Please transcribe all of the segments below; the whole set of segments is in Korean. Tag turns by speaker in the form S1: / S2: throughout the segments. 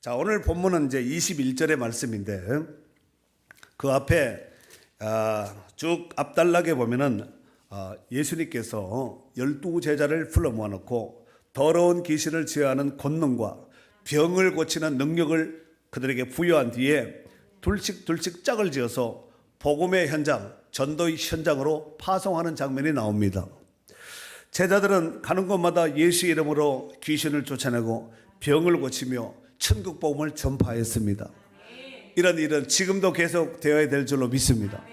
S1: 자, 오늘 본문은 이제 21절의 말씀인데 그 앞에 쭉 앞단락에 보면은 예수님께서 12제자를 불러 모아놓고 더러운 귀신을 제어하는 권능과 병을 고치는 능력을 그들에게 부여한 뒤에 둘씩 짝을 지어서 복음의 현장, 전도의 현장으로 파송하는 장면이 나옵니다. 제자들은 가는 곳마다 예수 이름으로 귀신을 쫓아내고 병을 고치며 천국 복음을 전파했습니다. 이런 일은 지금도 계속 되어야 될 줄로 믿습니다.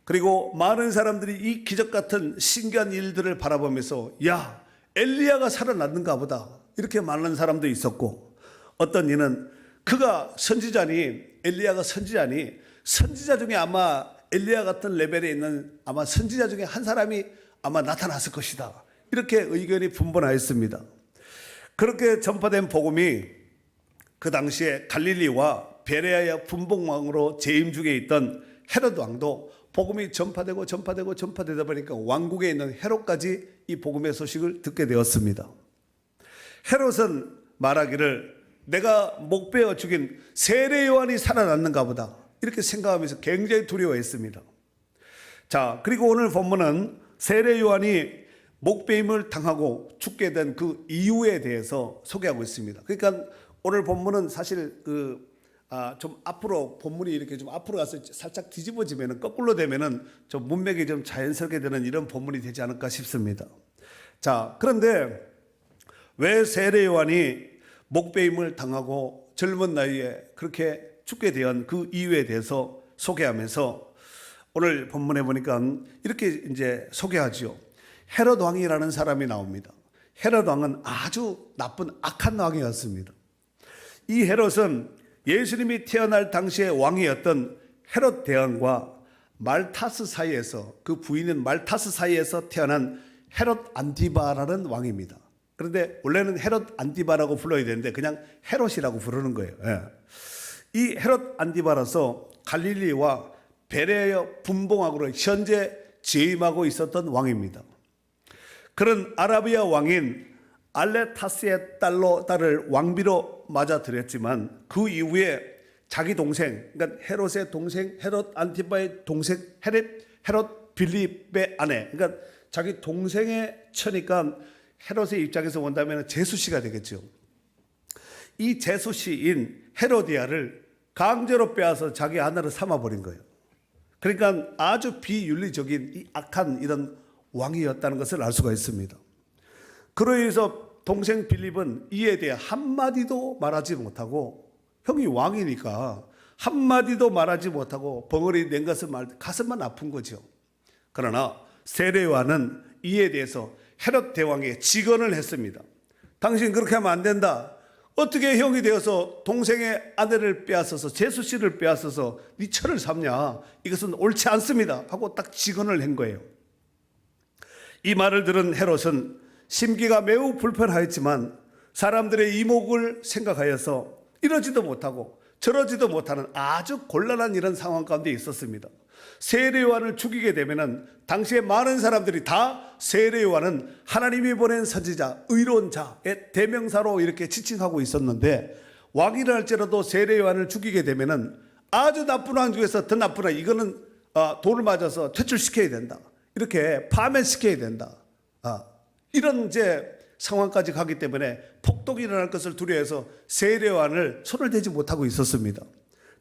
S1: 그리고 많은 사람들이 이 기적 같은 신기한 일들을 바라보면서 야, 엘리야가 살아났는가 보다 이렇게 말하는 사람도 있었고, 어떤 이는 그가 선지자니, 엘리야가 선지자니, 선지자 중에 아마 엘리야 같은 레벨에 있는 아마 선지자 중에 한 사람이 아마 나타났을 것이다, 이렇게 의견이 분분하였습니다. 그렇게 전파된 복음이 그 당시에 갈릴리와 베레아의 분봉왕으로 재임 중에 있던 헤롯 왕도 복음이 전파되다 보니까 왕국에 있는 헤롯까지 이 복음의 소식을 듣게 되었습니다. 헤롯은 말하기를 내가 목베어 죽인 세례 요한이 살아났는가 보다 이렇게 생각하면서 굉장히 두려워했습니다. 자, 그리고 오늘 본문은 세례 요한이 목베임을 당하고 죽게 된 그 이유에 대해서 소개하고 있습니다. 그러니까 오늘 본문은 사실 좀 앞으로 본문이 이렇게 좀 앞으로 가서 살짝 뒤집어지면은 거꾸로 되면은 좀 문맥이 좀 자연스럽게 되는 이런 본문이 되지 않을까 싶습니다. 자, 그런데 왜 세례 요한이 목베임을 당하고 젊은 나이에 그렇게 죽게 된 그 이유에 대해서 소개하면서 오늘 본문에 보니까 이렇게 이제 소개하죠. 헤롯 왕이라는 사람이 나옵니다. 헤롯 왕은 아주 나쁜 악한 왕이었습니다. 이 헤롯은 예수님이 태어날 당시의 왕이었던 헤롯 대왕과 말타스 사이에서, 그 부인인 말타스 사이에서 태어난 헤롯 안티바라는 왕입니다. 그런데 원래는 헤롯 안티바라고 불러야 되는데 그냥 헤롯이라고 부르는 거예요. 이 헤롯 안티바라서 갈릴리와 베레아의 분봉왕으로 현재 재임하고 있었던 왕입니다. 그런 아라비아 왕인 알레타스의 딸을 왕비로 맞아들였지만 그 이후에 자기 동생, 그러니까 헤롯의 동생, 헤롯 안티바의 동생 헤롯 빌립의 아내, 그러니까 자기 동생의 처니까 헤롯의 입장에서 본다면 제수씨가 되겠죠. 이 제수씨인 헤로디아를 강제로 빼앗아 자기 아내로 삼아버린 거예요. 그러니까 아주 비윤리적인 이 악한 이런 왕이었다는 것을 알 수가 있습니다. 그로 인해서 동생 빌립은 이에 대해 한마디도 말하지 못하고, 형이 왕이니까 한마디도 말하지 못하고 벙어리 낸 것을 가슴만 아픈 거죠. 그러나 세례 요한은 이에 대해서 헤롯 대왕에 직언을 했습니다. 당신 그렇게 하면 안 된다. 어떻게 형이 되어서 동생의 아내를 빼앗아서 제수씨를 빼앗아서 네 처를 삼냐. 이것은 옳지 않습니다 하고 딱 직언을 한 거예요. 이 말을 들은 헤롯은 심기가 매우 불편하였지만 사람들의 이목을 생각하여서 이러지도 못하고 저러지도 못하는 아주 곤란한 이런 상황 가운데 있었습니다. 세례 요한을 죽이게 되면은 당시에 많은 사람들이 다 세례 요한은 하나님이 보낸 선지자, 의로운 자의 대명사로 이렇게 지칭하고 있었는데, 왕이라 할지라도 세례 요한을 죽이게 되면은 아주 나쁜 왕 중에서 더 나쁜 왕, 이거는 돌을 맞아서 퇴출시켜야 된다, 이렇게 파면시켜야 된다, 이런 이제 상황까지 가기 때문에 폭동이 일어날 것을 두려워해서 세례 요한을 손을 대지 못하고 있었습니다.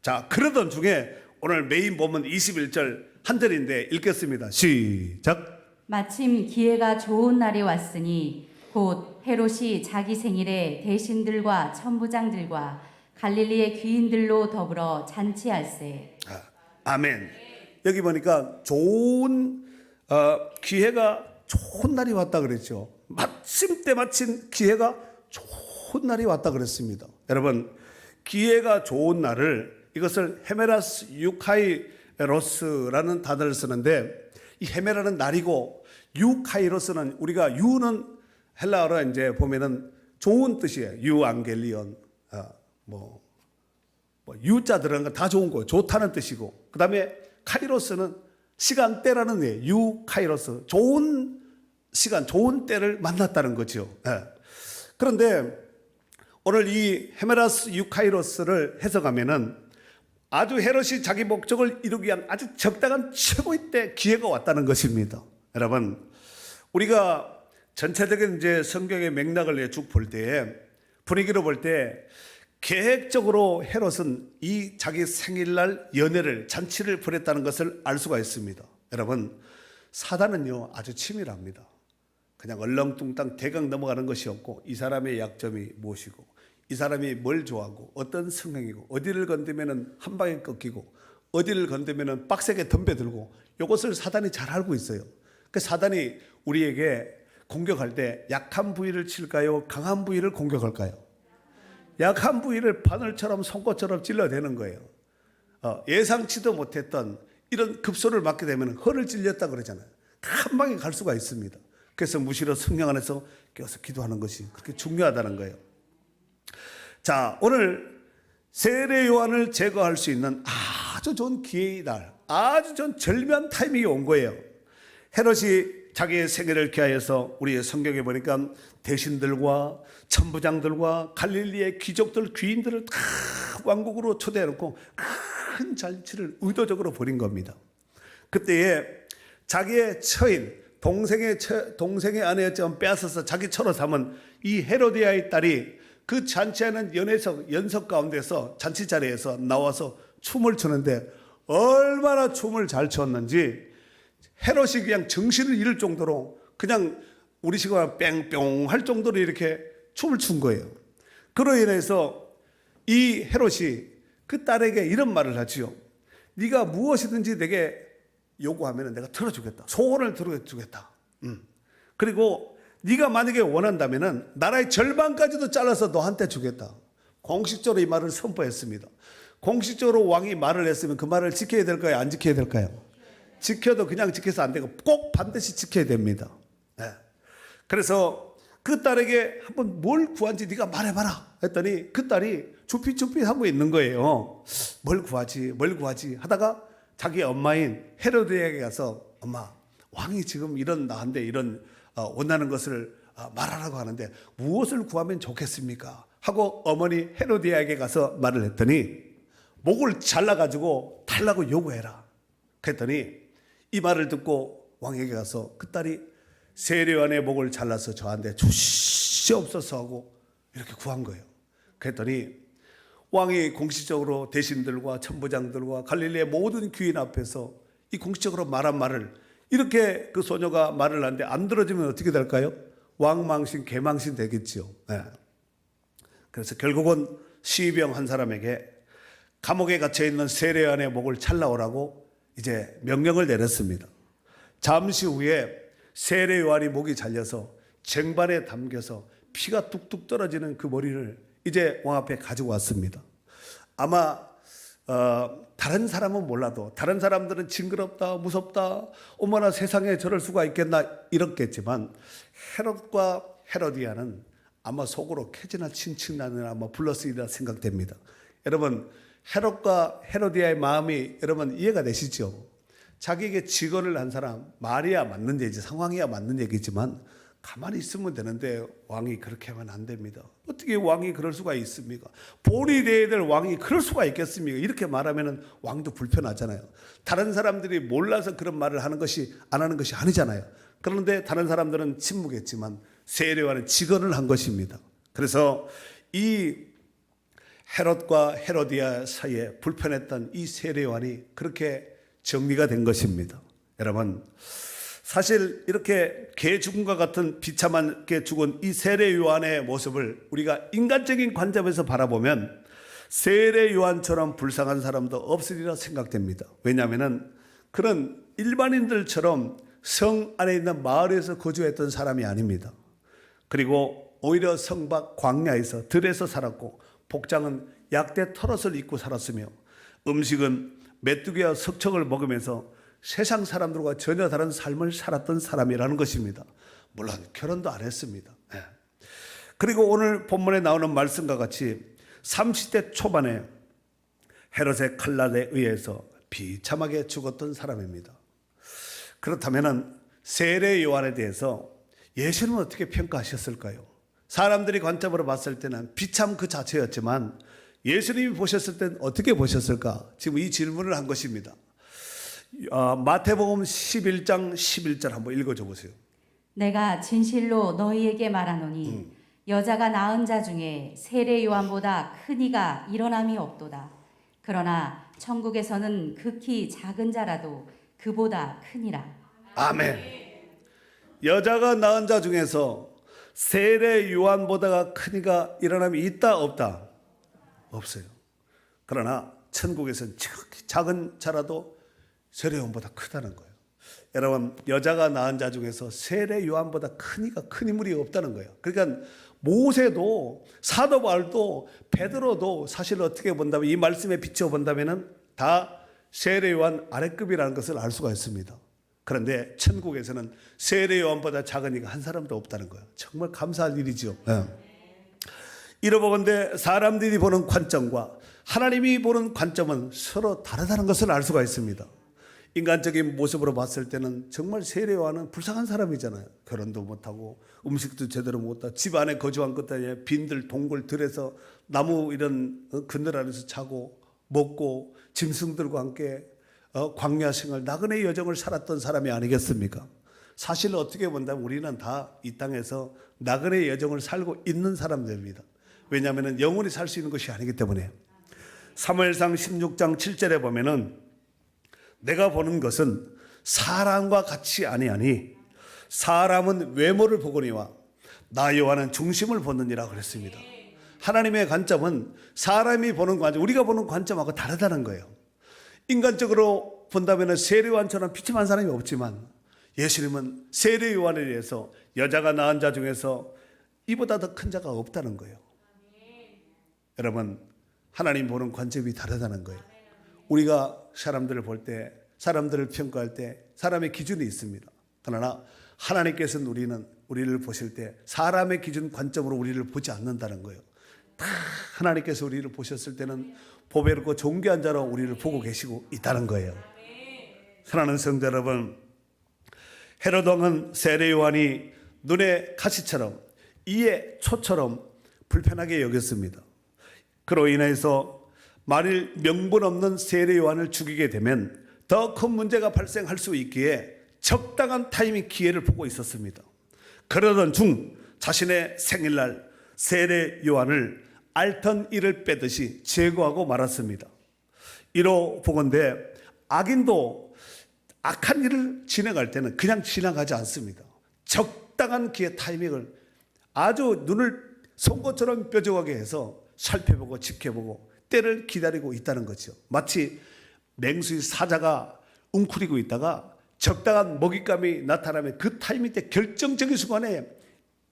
S1: 자, 그러던 중에 오늘 메인 본문 21절 한 절인데 읽겠습니다. 시작.
S2: 마침 기회가 좋은 날이 왔으니 곧 헤롯이 자기 생일에 대신들과 천부장들과 갈릴리의 귀인들로 더불어 잔치할세.
S1: 아멘. 여기 보니까 좋은 기회가 좋은 날이 왔다 그랬죠. 마침 때마침 기회가 좋은 날이 왔다 그랬습니다. 여러분, 기회가 좋은 날을, 이것을 헤메라스 유카이로스라는 단어를 쓰는데, 이 헤메라는 날이고 유카이로스는, 우리가 유는 헬라어로 이제 보면은 좋은 뜻이에요. 유앙겔리온, 유자 들어간 거 다 좋은 거예요. 좋다는 뜻이고, 그 다음에 카이로스는 시간대라는 의미예요. 유카이로스, 좋은 시간, 좋은 때를 만났다는 거죠. 그런데 오늘 이 헤메라스 유카이로스를 해석하면은 아주 헤롯이 자기 목적을 이루기 위한 아주 적당한 최고의 때 기회가 왔다는 것입니다. 여러분, 우리가 전체적인 이제 성경의 맥락을 쭉 볼 때에 분위기로 볼 때 계획적으로 헤롯은 이 자기 생일날 연회를 잔치를 벌였다는 것을 알 수가 있습니다. 여러분, 사단은요 아주 치밀합니다. 그냥 얼렁뚱땅 대강 넘어가는 것이 없고 이 사람의 약점이 무엇이고 이 사람이 뭘 좋아하고 어떤 성향이고 어디를 건드면은 한 방에 꺾이고 어디를 건드면은 빡세게 덤벼들고 이것을 사단이 잘 알고 있어요. 그 사단이 우리에게 공격할 때 약한 부위를 칠까요? 강한 부위를 공격할까요? 약한 부위를 바늘처럼 송곳처럼 찔러대는 거예요. 예상치도 못했던 이런 급소를 맞게 되면 허를 찔렸다 그러잖아요. 한 방에 갈 수가 있습니다. 그래서 무시로 성령 안에서 껴서 기도하는 것이 그렇게 중요하다는 거예요. 자, 오늘 세례 요한을 제거할 수 있는 아주 좋은 기회의 날, 아주 좋은 절묘한 타이밍이 온 거예요. 헤롯이 자기의 생애를 기하여서 우리 성경에 보니까 대신들과 천부장들과 갈릴리의 귀족들, 귀인들을 다 왕국으로 초대해놓고 큰 잔치를 의도적으로 벌인 겁니다. 그때에 자기의 처인, 동생의 아내였지만 빼앗아서 자기 처로 삼은 이 헤로디아의 딸이 그 잔치하는 연석 가운데서 잔치 자리에서 나와서 춤을 추는데 얼마나 춤을 잘 췄는지 헤롯이 그냥 정신을 잃을 정도로 그냥 우리 식으로 뺑뿅 할 정도로 이렇게 춤을 춘 거예요. 그로 인해서 이 헤롯이 그 딸에게 이런 말을 하지요. 네가 무엇이든지 내게 요구하면 내가 들어주겠다. 소원을 들어주겠다. 그리고 네가 만약에 원한다면 나라의 절반까지도 잘라서 너한테 주겠다. 공식적으로 이 말을 선포했습니다. 공식적으로 왕이 말을 했으면 그 말을 지켜야 될까요? 안 지켜야 될까요? 지켜도 그냥 지켜서 안 되고 꼭 반드시 지켜야 됩니다. 네. 그래서 그 딸에게 한번 뭘 구한지 네가 말해봐라 했더니 그 딸이 주핏주핏 하고 있는 거예요. 뭘 구하지 하다가 자기 엄마인 헤로드에게 가서 엄마, 왕이 지금 이런 나한테 이런 원하는 것을 말하라고 하는데 무엇을 구하면 좋겠습니까? 하고 어머니 헤로디아에게 가서 말을 했더니 목을 잘라가지고 달라고 요구해라. 그랬더니 이 말을 듣고 왕에게 가서 그 딸이 세례요한의 목을 잘라서 저한테 주시옵소서 하고 이렇게 구한 거예요. 그랬더니 왕이 공식적으로 대신들과 천부장들과 갈릴리의 모든 귀인 앞에서 이 공식적으로 말한 말을 이렇게 그 소녀가 말을 하는데 안 들어주면 어떻게 될까요? 왕망신, 개망신 되겠죠. 네. 그래서 결국은 시병 한 사람에게 감옥에 갇혀있는 세례요한의 목을 잘라오라고 이제 명령을 내렸습니다. 잠시 후에 세례요한이 목이 잘려서 쟁반에 담겨서 피가 뚝뚝 떨어지는 그 머리를 이제 왕 앞에 가지고 왔습니다. 아마 다른 사람은 몰라도 다른 사람들은 징그럽다, 무섭다, 어머나 세상에 저럴 수가 있겠나 이렇겠지만 헤롯과 헤로디아는 아마 속으로 캐지나 칭칭나는 아마 불렀으리라 생각됩니다. 여러분, 헤롯과 헤로디아의 마음이 여러분 이해가 되시죠? 자기에게 직언을 한 사람 말이야 맞는 얘기지, 상황이야 맞는 얘기지만 가만히 있으면 되는데 왕이 그렇게 하면 안 됩니다. 어떻게 왕이 그럴 수가 있습니까? 본이 되어야 될 왕이 그럴 수가 있겠습니까? 이렇게 말하면 왕도 불편하잖아요. 다른 사람들이 몰라서 그런 말을 하는 것이 안 하는 것이 아니잖아요. 그런데 다른 사람들은 침묵했지만 세례요한은 직언을 한 것입니다. 그래서 이 헤롯과 헤로디아 사이에 불편했던 이 세례요한이 그렇게 정리가 된 것입니다. 여러분, 사실 이렇게 개 죽음과 같은 비참하게 죽은 이 세례요한의 모습을 우리가 인간적인 관점에서 바라보면 세례요한처럼 불쌍한 사람도 없으리라 생각됩니다. 왜냐하면 그런 일반인들처럼 성 안에 있는 마을에서 거주했던 사람이 아닙니다. 그리고 오히려 성 밖 광야에서 들에서 살았고 복장은 약대 털옷을 입고 살았으며 음식은 메뚜기와 석청을 먹으면서 세상 사람들과 전혀 다른 삶을 살았던 사람이라는 것입니다. 물론 결혼도 안 했습니다. 그리고 오늘 본문에 나오는 말씀과 같이 30대 초반에 헤롯의 칼날에 의해서 비참하게 죽었던 사람입니다. 그렇다면 세례 요한에 대해서 예수님은 어떻게 평가하셨을까요? 사람들이 관점으로 봤을 때는 비참 그 자체였지만 예수님이 보셨을 땐 어떻게 보셨을까? 지금 이 질문을 한 것입니다. 마태복음 11장 11절 한번 읽어줘 보세요.
S2: 내가 진실로 너희에게 말하노니 여자가 낳은 자 중에 세례 요한보다 큰 이가 일어남이 없도다. 그러나 천국에서는 극히 작은 자라도 그보다 크니라.
S1: 아멘. 여자가 낳은 자 중에서 세례 요한보다 큰 이가 일어남이 있다 없다? 없어요. 그러나 천국에서는 지극히 작은 자라도 세례 요한보다 크다는 거예요. 여러분, 여자가 낳은 자 중에서 세례 요한보다 큰 이가 큰 인물이 없다는 거예요. 그러니까 모세도 사도 바울도 베드로도 사실 어떻게 본다면 이 말씀에 비춰 본다면은 다 세례 요한 아래급이라는 것을 알 수가 있습니다. 그런데 천국에서는 세례 요한보다 작은 이가 한 사람도 없다는 거예요. 정말 감사할 일이죠. 이러보건대 사람들이 보는 관점과 하나님이 보는 관점은 서로 다르다는 것을 알 수가 있습니다. 인간적인 모습으로 봤을 때는 정말 세례 요한은 불쌍한 사람이잖아요. 결혼도 못하고 음식도 제대로 못하고 집 안에 거주한 것 아니에요. 빈들 동굴 들에서 나무 이런 그늘 아래서 자고 먹고 짐승들과 함께 광야 생활 나그네 여정을 살았던 사람이 아니겠습니까? 사실 어떻게 본다면 우리는 다 이 땅에서 나그네 여정을 살고 있는 사람들입니다. 왜냐하면 영원히 살 수 있는 것이 아니기 때문에. 사무엘상 16장 7절에 보면은 내가 보는 것은 사람과 같이 아니하니 사람은 외모를 보거니와 나 여호와는 중심을 보느니라 그랬습니다. 하나님의 관점은 사람이 보는 관점, 우리가 보는 관점하고 다르다는 거예요. 인간적으로 본다면 세례 요한처럼 비참한 사람이 없지만 예수님은 세례 요한에 의해서 여자가 낳은 자 중에서 이보다 더 큰 자가 없다는 거예요. 여러분, 하나님 보는 관점이 다르다는 거예요. 우리가 사람들을 볼 때, 사람들을 평가할 때 사람의 기준이 있습니다. 그러나 하나님께서는 우리를 보실 때 사람의 기준 관점으로 우리를 보지 않는다는 거예요. 다 하나님께서 우리를 보셨을 때는 보배롭고 존귀한 자로 우리를 보고 계시고 있다는 거예요. 사랑하는 성도 여러분, 헤롯 왕은 세례 요한이 눈의 가시처럼 이의 초처럼 불편하게 여겼습니다. 그로 인해서 만일 명분 없는 세례 요한을 죽이게 되면 더 큰 문제가 발생할 수 있기에 적당한 타이밍 기회를 보고 있었습니다. 그러던 중 자신의 생일날 세례 요한을 앓던 이를 빼듯이 제거하고 말았습니다. 이로 보건대 악인도 악한 일을 진행할 때는 그냥 지나가지 않습니다. 적당한 기회 타이밍을 아주 눈을 송곳처럼 뾰족하게 해서 살펴보고 지켜보고 때를 기다리고 있다는 거죠. 마치 맹수의 사자가 웅크리고 있다가 적당한 먹잇감이 나타나면 그 타이밍 때 결정적인 순간에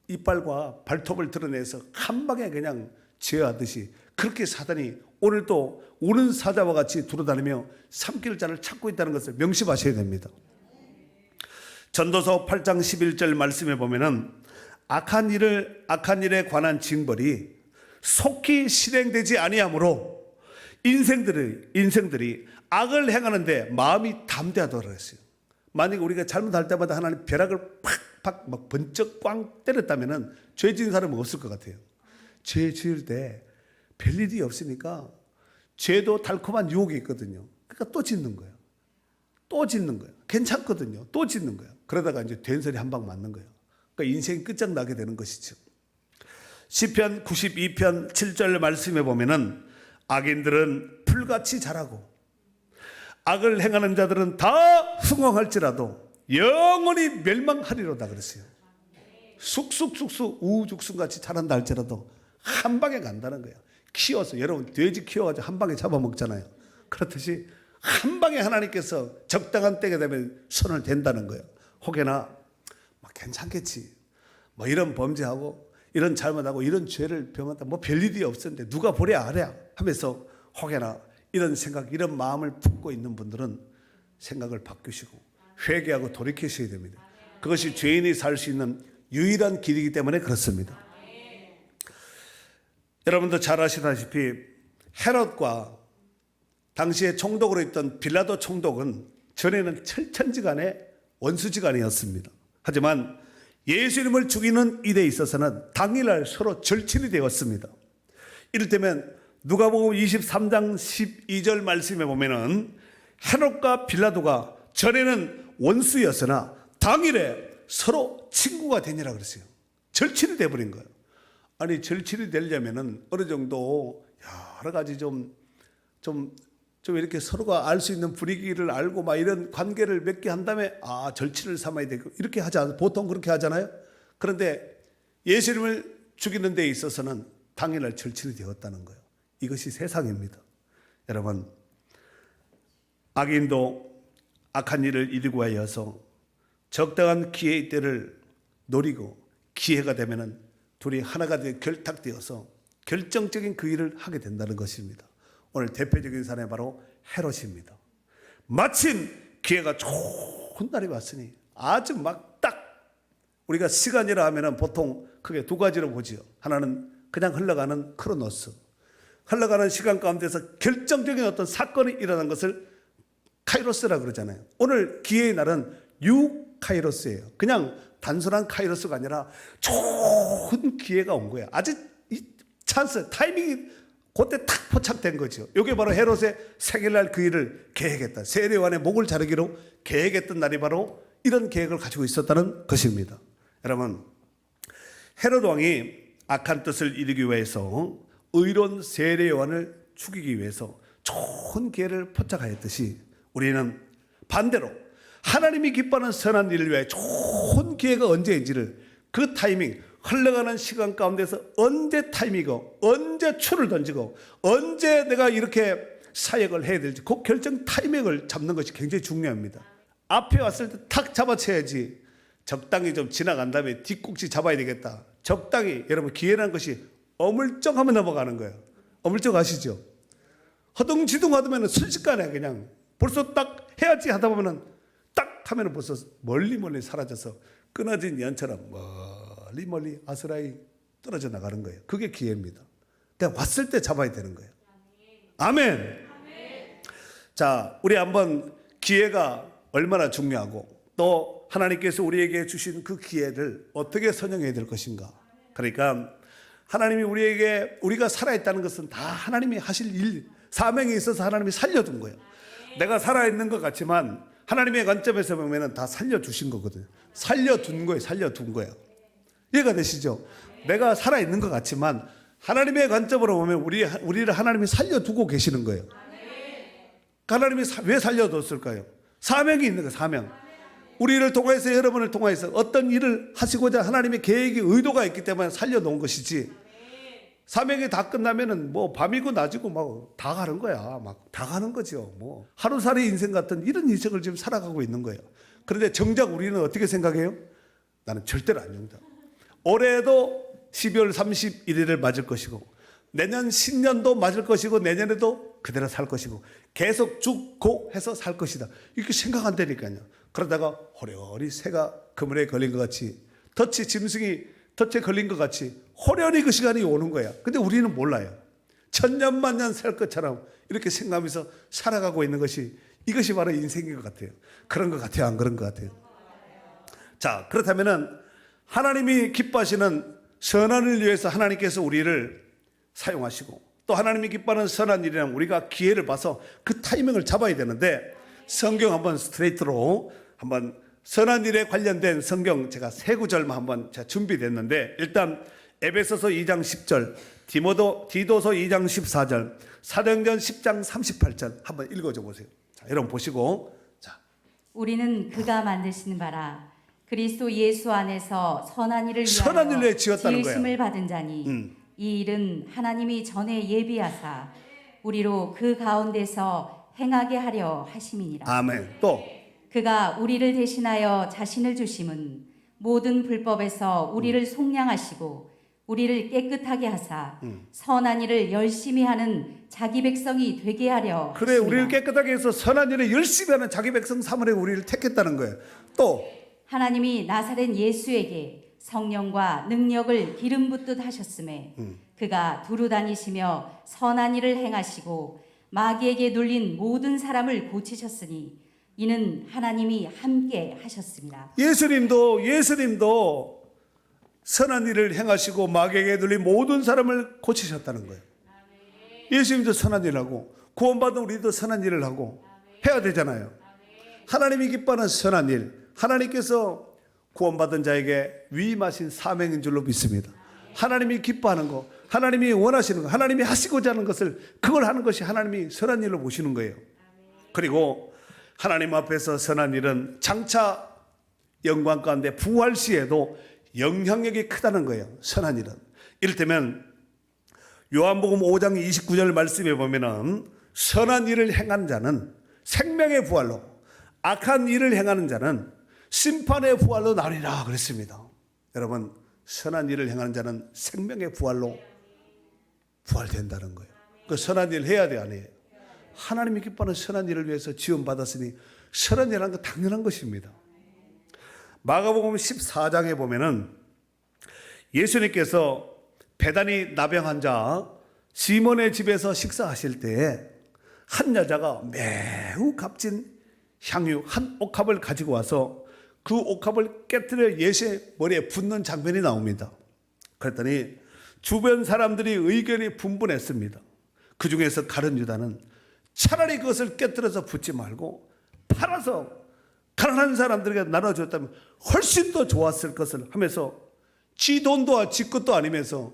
S1: 이빨과 발톱을 드러내서 한 방에 그냥 제어하듯이 그렇게 사단이 오늘도 우는 사자와 같이 돌아다니며 삼킬 자를 찾고 있다는 것을 명심하셔야 됩니다. 전도서 8장 11절 말씀에 보면은 악한 일에 관한 징벌이 속히 실행되지 아니하므로 인생들이 악을 행하는데 마음이 담대하다고 그랬어요. 만약 우리가 잘못할 때마다 하나님 벼락을 팍팍 막 번쩍 꽝 때렸다면은 죄 지은 사람은 없을 것 같아요. 죄 지을 때 별일이 없으니까 죄도 달콤한 유혹이 있거든요. 그러니까 또 짓는 거예요. 또 짓는 거예요. 괜찮거든요. 또 짓는 거예요. 그러다가 이제 된소리 한 방 맞는 거예요. 그러니까 인생이 끝장나게 되는 것이죠. 시편 92편 7절 말씀에 보면은 악인들은 풀같이 자라고 악을 행하는 자들은 다 흥황할지라도 영원히 멸망하리로다 그랬어요. 쑥쑥쑥쑥 우죽순같이 자란다 할지라도 한 방에 간다는 거예요. 키워서 여러분 돼지 키워가지고 한 방에 잡아먹잖아요. 그렇듯이 한 방에 하나님께서 적당한 때가 되면 손을 댄다는 거예요. 혹여나 괜찮겠지 뭐 이런 범죄하고 이런 잘못하고 이런 죄를 범한다 뭐 별일이 없었는데 누가 보랴 아랴 하면서 혹여나 이런 생각 이런 마음을 품고 있는 분들은 생각을 바꾸시고 회개하고 돌이키셔야 됩니다. 그것이 죄인이 살 수 있는 유일한 길이기 때문에 그렇습니다. 여러분도 잘 아시다시피 헤롯과 당시에 총독으로 있던 빌라도 총독은 전에는 철천지간의 원수지간이었습니다. 하지만 예수님을 죽이는 일에 있어서는 당일날 서로 절친이 되었습니다. 이를테면 누가복음 23장 12절 말씀에 보면은 헤롯과 빌라도가 전에는 원수였으나 당일에 서로 친구가 되니라 그랬어요. 절친이 돼버린 거예요. 아니 절친이 되려면은 어느 정도 여러 가지 좀 이렇게 서로가 알 수 있는 분위기를 알고 막 이런 관계를 맺게 한 다음에 절친을 삼아야 되고 이렇게 하자. 보통 그렇게 하잖아요. 그런데 예수님을 죽이는 데 있어서는 당일날 절친이 되었다는 거예요. 이것이 세상입니다. 여러분, 악인도 악한 일을 이루고 하여서 적당한 기회의 때를 노리고 기회가 되면은 둘이 하나가 되어 결탁되어서 결정적인 그 일을 하게 된다는 것입니다. 오늘 대표적인 사람이 바로 헤롯입니다. 마침 기회가 좋은 날이 왔으니 아주 막 딱 우리가 시간이라 하면은 보통 크게 두 가지로 보지요. 하나는 그냥 흘러가는 크로노스, 흘러가는 시간 가운데서 결정적인 어떤 사건이 일어난 것을 카이로스라 그러잖아요. 오늘 기회의 날은 유카이로스예요. 그냥 단순한 카이로스가 아니라 좋은 기회가 온 거예요. 아주 이 찬스, 타이밍이 그때 탁 포착된 거죠. 이게 바로 헤롯의 생일날 그 일을 계획했다. 세례요한의 목을 자르기로 계획했던 날이 바로 이런 계획을 가지고 있었다는 것입니다. 여러분, 헤롯 왕이 악한 뜻을 이루기 위해서 의로운 세례요한을 죽이기 위해서 좋은 기회를 포착하였듯이 우리는 반대로 하나님이 기뻐하는 선한 일을 위해 좋은 기회가 언제인지를 그 타이밍, 흘러가는 시간 가운데서 언제 타이밍이고 언제 추를 던지고 언제 내가 이렇게 사역을 해야 될지 그 결정 타이밍을 잡는 것이 굉장히 중요합니다. 앞에 왔을 때 탁 잡아쳐야지. 적당히 좀 지나간 다음에 뒤꿈치 잡아야 되겠다. 적당히, 여러분, 기회라는 것이 어물쩍하면 넘어가는 거예요. 어물쩍 아시죠? 허둥지둥 하면 순식간에 그냥 벌써 딱 해야지 하다 보면은 딱 하면 벌써 멀리 사라져서 끊어진 연처럼 멀리 아스라이 떨어져 나가는 거예요. 그게 기회입니다. 그냥 왔을 때 잡아야 되는 거예요. 아멘. 자, 우리 한번 기회가 얼마나 중요하고 또 하나님께서 우리에게 주신 그 기회를 어떻게 선용해야 될 것인가. 그러니까 하나님이 우리가 살아있다는 것은 다 하나님이 하실 일, 사명이 있어서 하나님이 살려둔 거예요. 내가 살아있는 것 같지만 하나님의 관점에서 보면 다 살려주신 거거든요. 살려둔 거예요. 이해가 되시죠? 내가 살아있는 것 같지만 하나님의 관점으로 보면 우리를 하나님이 살려두고 계시는 거예요. 하나님이 왜 살려뒀을까요? 사명이 있는 거예요. 사명. 우리를 통해서, 여러분을 통해서 어떤 일을 하시고자 하나님의 계획이, 의도가 있기 때문에 살려놓은 것이지, 사명이 다 끝나면은 뭐 밤이고 낮이고 막 다 가는 거야. 막 다 가는 거죠. 뭐 하루살이 인생 같은 이런 인생을 지금 살아가고 있는 거예요. 그런데 정작 우리는 어떻게 생각해요? 나는 절대로 안 용다. 올해도 12월 31일을 맞을 것이고 내년 신년도 맞을 것이고 내년에도 그대로 살 것이고 계속 죽고 해서 살 것이다. 이렇게 생각한다니까요. 그러다가 호련히 새가 그물에 걸린 것 같이, 짐승이 덫에 걸린 것 같이 호련히 그 시간이 오는 거야. 근데 우리는 몰라요. 천년만년 살 것처럼 이렇게 생각하면서 살아가고 있는 것이, 이것이 바로 인생인 것 같아요. 그런 것 같아요? 안 그런 것 같아요? 자, 그렇다면은 하나님이 기뻐하시는 선한 일을 위해서 하나님께서 우리를 사용하시고 또 하나님이 기뻐하는 선한 일이라면 우리가 기회를 봐서 그 타이밍을 잡아야 되는데, 성경 한번 스트레이트로 한번 선한 일에 관련된 성경 제가 세 구절만 한번 제가 준비됐는데, 일단 에베소서 2장 10절, 디도서 2장 14절, 사도행전 10장 38절 한번 읽어줘 보세요. 자, 여러분 보시고. 자,
S2: 우리는 그가 만드신 바라 그리스도 예수 안에서 선한 일을
S1: 선한 일을
S2: 위하여
S1: 지었다는 거예요.
S2: 지으심을 받은 자니 이 일은 하나님이 전에 예비하사 우리로 그 가운데서 행하게 하려 하심이니라.
S1: 아멘. 또
S2: 그가 우리를 대신하여 자신을 주심은 모든 불법에서 우리를 속량하시고 우리를 깨끗하게 하사 선한 일을 열심히 하는 자기 백성이 되게 하려
S1: 그래,
S2: 하심이라.
S1: 우리를 깨끗하게 해서 선한 일을 열심히 하는 자기 백성 삼으려 우리를 택했다는 거예요. 또
S2: 하나님이 나사렛 예수에게 성령과 능력을 기름 붓듯 하셨음에 그가 두루 다니시며 선한 일을 행하시고 마귀에게 눌린 모든 사람을 고치셨으니 이는 하나님이 함께 하셨습니다.
S1: 예수님도 선한 일을 행하시고 마귀에게 눌린 모든 사람을 고치셨다는 거예요. 예수님도 선한 일을 하고 구원받은 우리도 선한 일을 하고 해야 되잖아요. 하나님이 기뻐하는 선한 일, 하나님께서 구원받은 자에게 위임하신 사명인 줄로 믿습니다. 하나님이 기뻐하는 거, 하나님이 원하시는 거, 하나님이 하시고자 하는 것을 그걸 하는 것이 하나님이 선한 일로 보시는 거예요. 그리고 하나님 앞에서 선한 일은 장차 영광 가운데 부활 시에도 영향력이 크다는 거예요. 선한 일은. 이를테면 요한복음 5장 29절 말씀에 보면은 선한 일을 행하는 자는 생명의 부활로, 악한 일을 행하는 자는 심판의 부활로 나리라 그랬습니다. 여러분, 선한 일을 행하는 자는 생명의 부활로 부활된다는 거예요. 그 선한 일 해야 돼, 안 해요? 하나님이 기뻐하는 선한 일을 위해서 지원받았으니 선한 일이라는 건 당연한 것입니다. 마가복음 14장에 보면은 예수님께서 베다니 나병 자 시몬의 집에서 식사하실 때에 한 여자가 매우 값진 향유 한 옥합을 가지고 와서 그 옥합을 깨뜨려 예수의 머리에 붓는 장면이 나옵니다. 그랬더니 주변 사람들이 의견이 분분했습니다. 그 중에서 가룟 유다는 차라리 그것을 깨뜨려서 붓지 말고 팔아서 가난한 사람들에게 나눠줬다면 훨씬 더 좋았을 것을 하면서 지 돈도 지 것도 아니면서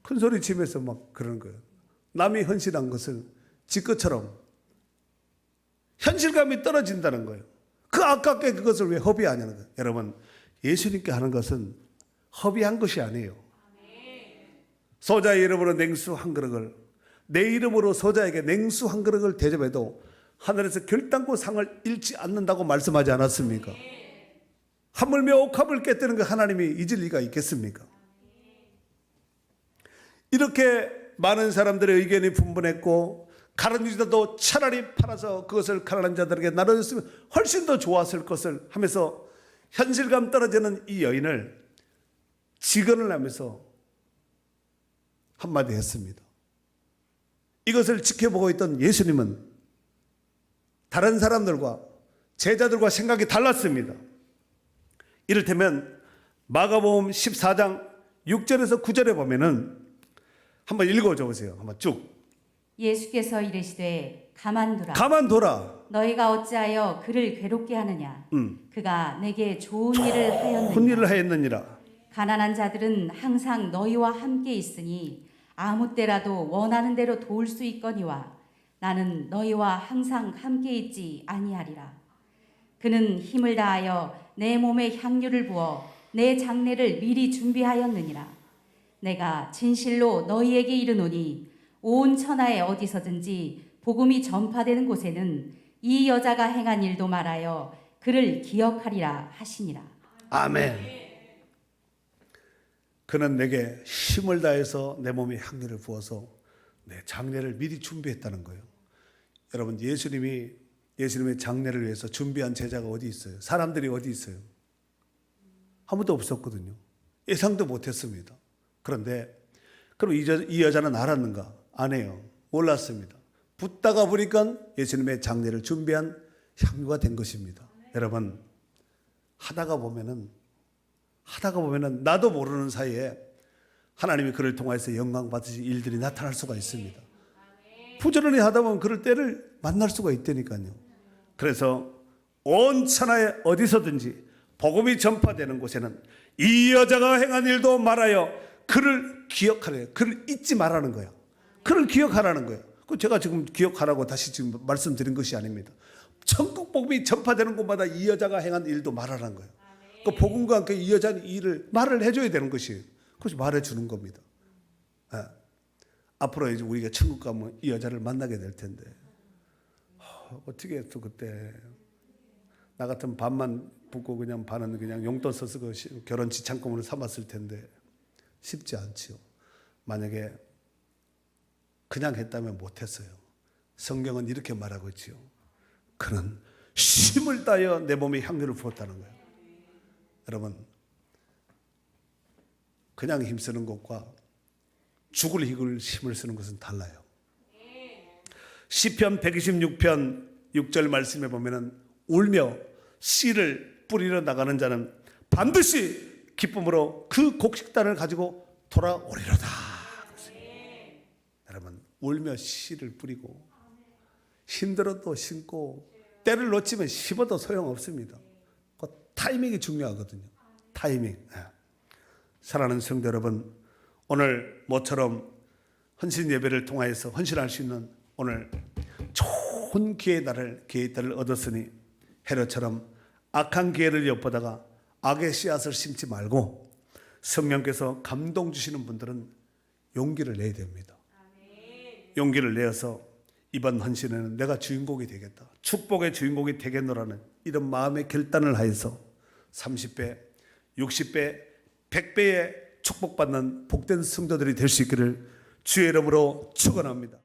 S1: 큰 소리 치면서 막 그러는 거예요. 남이 헌신한 것을 지 것처럼 현실감이 떨어진다는 거예요. 그 아깝게 그것을 왜 허비하냐는 거예요. 여러분, 예수님께 하는 것은 허비한 것이 아니에요. 소자의 이름으로 냉수 한 그릇을, 내 이름으로 소자에게 냉수 한 그릇을 대접해도 하늘에서 결단코 상을 잃지 않는다고 말씀하지 않았습니까? 하물며 옥합을 깨뜨리는 거 하나님이 잊을 리가 있겠습니까? 이렇게 많은 사람들의 의견이 분분했고 가룟 유다도 차라리 팔아서 그것을 가난한 자들에게 나눠줬으면 훨씬 더 좋았을 것을 하면서 현실감 떨어지는 이 여인을 직언을 하면서 한마디 했습니다. 이것을 지켜보고 있던 예수님은 다른 사람들과 제자들과 생각이 달랐습니다. 이를테면 마가복음 14장 6절에서 9절에 보면은 한번 읽어줘 보세요. 한번 쭉.
S2: 예수께서 이르시되
S1: 가만둬라.
S2: 너희가 어찌하여 그를 괴롭게 하느냐. 그가 내게 좋은 일을
S1: 하였느니라.
S2: 가난한 자들은 항상 너희와 함께 있으니 아무 때라도 원하는 대로 도울 수 있거니와 나는 너희와 항상 함께 있지 아니하리라. 그는 힘을 다하여 내 몸에 향유를 부어 내 장례를 미리 준비하였느니라. 내가 진실로 너희에게 이르노니 온 천하에 어디서든지 복음이 전파되는 곳에는 이 여자가 행한 일도 말하여 그를 기억하리라 하시니라.
S1: 아멘. 그는 내게 힘을 다해서 내 몸에 향유를 부어서 내 장례를 미리 준비했다는 거예요. 여러분, 예수님의 장례를 위해서 준비한 제자가 어디 있어요? 사람들이 어디 있어요? 아무도 없었거든요. 예상도 못했습니다. 그런데 그럼 이 여자는 알았는가? 안 해요. 몰랐습니다. 붓다가 보니까 예수님의 장례를 준비한 향유가 된 것입니다. 여러분, 하다가 보면은 나도 모르는 사이에 하나님이 그를 통해서 영광 받으실 일들이 나타날 수가 있습니다. 부지런히 하다 보면 그럴 때를 만날 수가 있다니까요. 그래서 온 천하에 어디서든지 복음이 전파되는 곳에는 이 여자가 행한 일도 말하여 그를 기억하래요. 그를 잊지 말라는 거예요. 그를 기억하라는 거예요. 제가 지금 기억하라고 다시 지금 말씀드린 것이 아닙니다. 천국 복음이 전파되는 곳마다 이 여자가 행한 일도 말하라는 거예요. 그 복음과 함께 이 여자는 이 일을 말을 해줘야 되는 것이에요. 그것이 말해주는 겁니다. 네. 앞으로 이제 우리가 천국 가면 이 여자를 만나게 될 텐데 어떻게 했어 그때. 나 같은 반만 붙고 그냥 반은 그냥 용돈 써서 그 결혼 지참금으로 삼았을 텐데 쉽지 않지요. 만약에 그냥 했다면 못했어요. 성경은 이렇게 말하고 있지요. 그는 힘을 다하여 내 몸에 향유를 부었다는 거예요. 여러분, 그냥 힘쓰는 것과 죽을 힘을 쓰는 것은 달라요. 시편 126편 6절 말씀에 보면은 울며 씨를 뿌리러 나가는 자는 반드시 기쁨으로 그 곡식단을 가지고 돌아오리로다. 여러분, 울며 씨를 뿌리고 힘들어도 심고 때를 놓치면 심어도 소용없습니다. 그 타이밍이 중요하거든요. 타이밍. 사랑하는 성도 여러분, 오늘 모처럼 헌신 예배를 통하여서 헌신할 수 있는 오늘 좋은 기회의 달을 얻었으니 헤롯처럼 악한 기회를 엿보다가 악의 씨앗을 심지 말고 성령께서 감동 주시는 분들은 용기를 내야 됩니다. 용기를 내어서 이번 헌신에는 내가 주인공이 되겠다, 축복의 주인공이 되겠노라는 이런 마음의 결단을 하여서 30배, 60배, 100배의 축복받는 복된 성도들이 될 수 있기를 주의 이름으로 축원합니다.